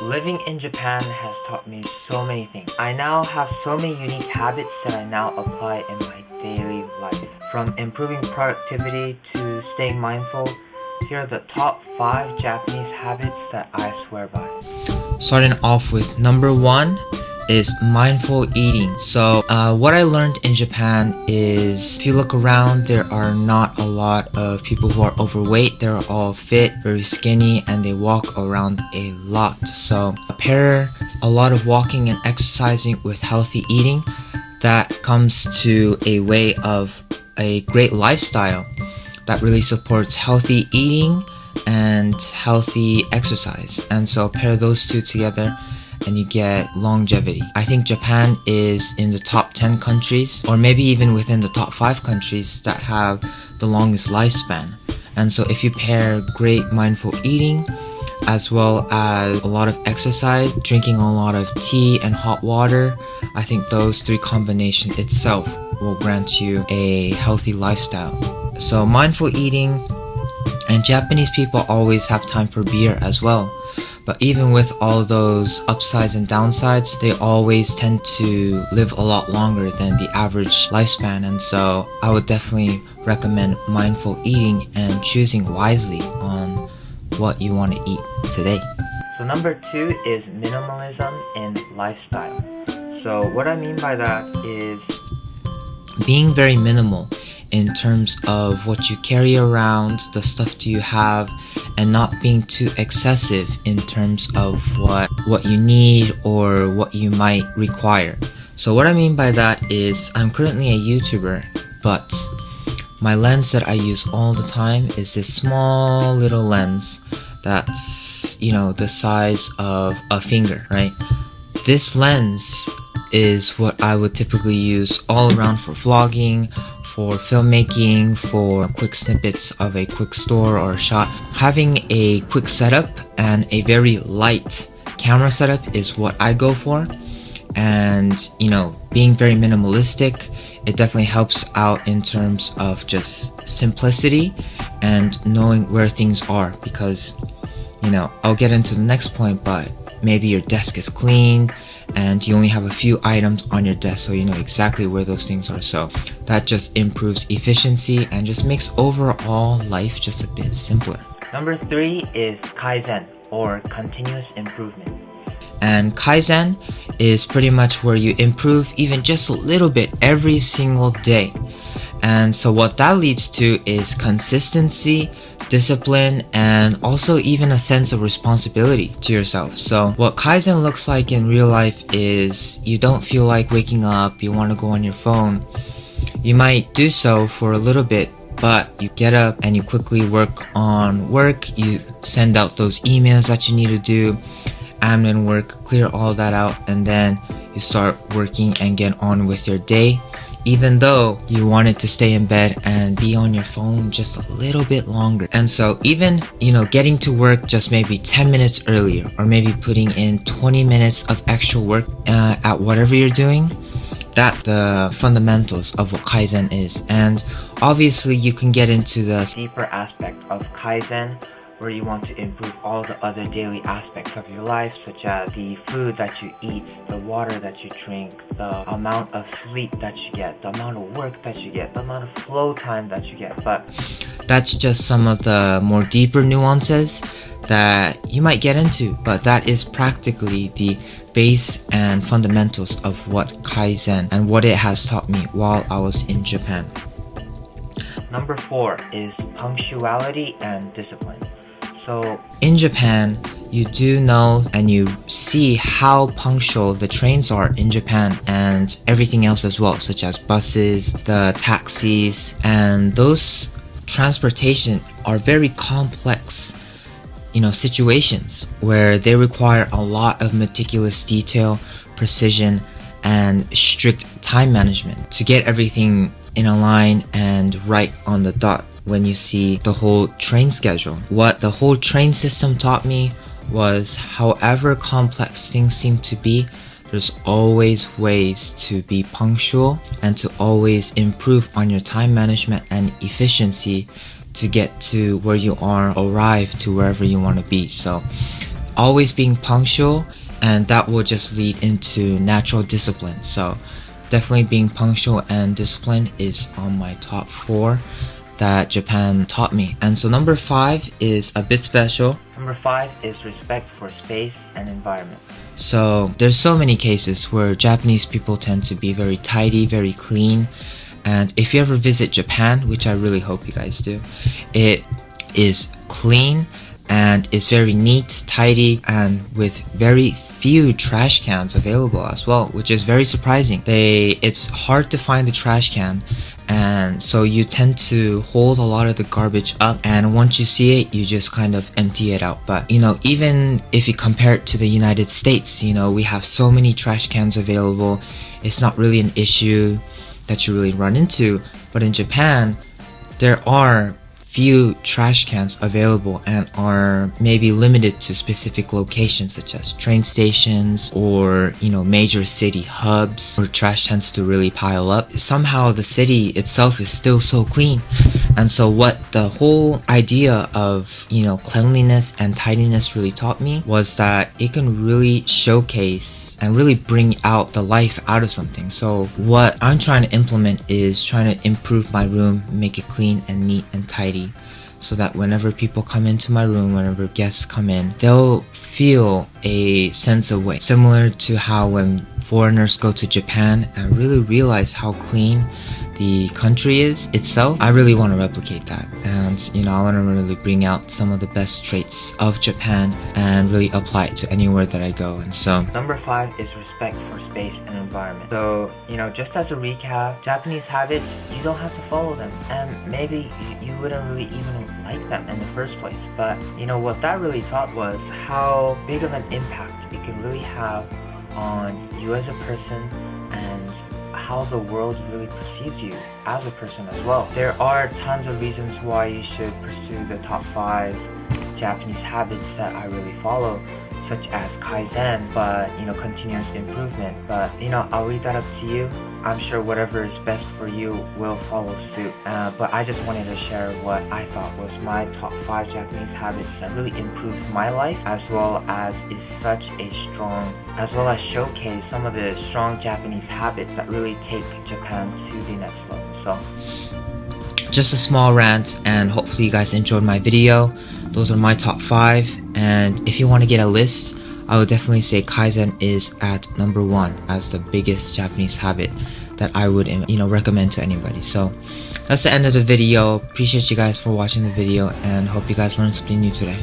Living in Japan has taught me so many things. I now have so many unique habits that I now apply in my daily life. From improving productivity to staying mindful, here are the top 5 Japanese habits that I swear by. Starting off with number 1 is mindful eating. So what I learned in Japan is if you look around, there are not a lot of people who are overweight. They're all fit, very skinny, and they walk around a lot. So pair a lot of walking and exercising with healthy eating. That comes to a way of a great lifestyle that really supports healthy eating and healthy exercise. And so pair those two together and you get longevity. I think Japan is in the top 10 countries, or maybe even within the top 5 countries that have the longest lifespan. And so if you pair great mindful eating as well as a lot of exercise, drinking a lot of tea and hot water, I think those 3 combinations itself will grant you a healthy lifestyle. So mindful eating, and Japanese people always have time for beer as well. But even with all those upsides and downsides, they always tend to live a lot longer than the average lifespan. And so I would definitely recommend mindful eating and choosing wisely on what you want to eat today. So number 2 is minimalism in lifestyle. So what I mean by that is being very minimal in terms of what you carry around, the stuff you have, and not being too excessive in terms of what you need or what you might require. So what I mean by that is I'm currently a YouTuber, but my lens that I use all the time is this small little lens that's, the size of a finger, right? This lens is what I would typically use all around for vlogging, for filmmaking, for quick snippets of a quick store or shot. Having a quick setup and a very light camera setup is what I go for. And, being very minimalistic, it definitely helps out in terms of just simplicity and knowing where things are. Because, I'll get into the next point, but maybe your desk is cleaned and you only have a few items on your desk, so you know exactly where those things are. So that just improves efficiency and just makes overall life just a bit simpler. Number 3 is Kaizen, or continuous improvement. And Kaizen is pretty much where you improve even just a little bit every single day. And so what that leads to is consistency, discipline, and also even a sense of responsibility to yourself. So what Kaizen looks like in real life is you don't feel like waking up, you want to go on your phone. You might do so for a little bit, but you get up and you quickly work on work, you send out those emails that you need to do, admin work, clear all that out, and then you start working and get on with your day, even though you wanted to stay in bed and be on your phone just a little bit longer. And so even, getting to work just maybe 10 minutes earlier, or maybe putting in 20 minutes of extra work at whatever you're doing, that's the fundamentals of what Kaizen is. And obviously you can get into the deeper aspect of Kaizen, where you want to improve all the other daily aspects of your life, such as the food that you eat, the water that you drink, the amount of sleep that you get, the amount of work that you get, the amount of flow time that you get. But that's just some of the more deeper nuances that you might get into, but that is practically the base and fundamentals of what Kaizen and what it has taught me while I was in Japan. Number 4 is punctuality and discipline. So in Japan, you do know and you see how punctual the trains are in Japan and everything else as well, such as buses, the taxis, and those transportation are very complex, situations where they require a lot of meticulous detail, precision, and strict time management to get everything in a line and right on the dot. When you see the whole train schedule, what the whole train system taught me was however complex things seem to be, there's always ways to be punctual and to always improve on your time management and efficiency to get to where you are, arrive to wherever you want to be. So always being punctual, and that will just lead into natural discipline. So definitely being punctual and disciplined is on my top 4 that Japan taught me. And so number 5 is a bit special. Number 5 is respect for space and environment. So there's so many cases where Japanese people tend to be very tidy, very clean. And if you ever visit Japan, which I really hope you guys do, it is clean and is very neat, tidy, and with very few trash cans available as well, which is very surprising. It's hard to find the trash can, and so you tend to hold a lot of the garbage up, and once you see it, you just kind of empty it out. But even if you compare it to the United States, we have so many trash cans available. It's not really an issue that you really run into. But in Japan, there are few trash cans available and are maybe limited to specific locations such as train stations or major city hubs where trash tends to really pile up. Somehow the city itself is still so clean, and so what the whole idea of cleanliness and tidiness really taught me was that it can really showcase and really bring out the life out of something. So what I'm trying to implement is trying to improve my room, make it clean and neat and tidy, so that whenever people come into my room, whenever guests come in, they'll feel a sense of way. Similar to how when foreigners go to Japan and really realize how clean the country is itself, I really want to replicate that. And I want to really bring out some of the best traits of Japan and really apply it to anywhere that I go. And so number 5 is respect for space and environment. So just as a recap, Japanese habits, you don't have to follow them, and maybe you wouldn't really even like them in the first place. But what that really taught was how big of an impact it can really have on you as a person, and how the world really perceives you as a person as well. There are tons of reasons why you should pursue the top 5 Japanese habits that I really follow, such as Kaizen, but continuous improvement. But I'll leave that up to you. I'm sure whatever is best for you will follow suit. But I just wanted to share what I thought was my top 5 Japanese habits that really improved my life, as well as showcase some of the strong Japanese habits that really take Japan to the next level. So just a small rant, and hopefully you guys enjoyed my video. Those are my top 5, and if you want to get a list, I would definitely say Kaizen is at number 1 as the biggest Japanese habit that I would recommend to anybody. So that's the end of the video. Appreciate you guys for watching the video, and hope you guys learned something new today.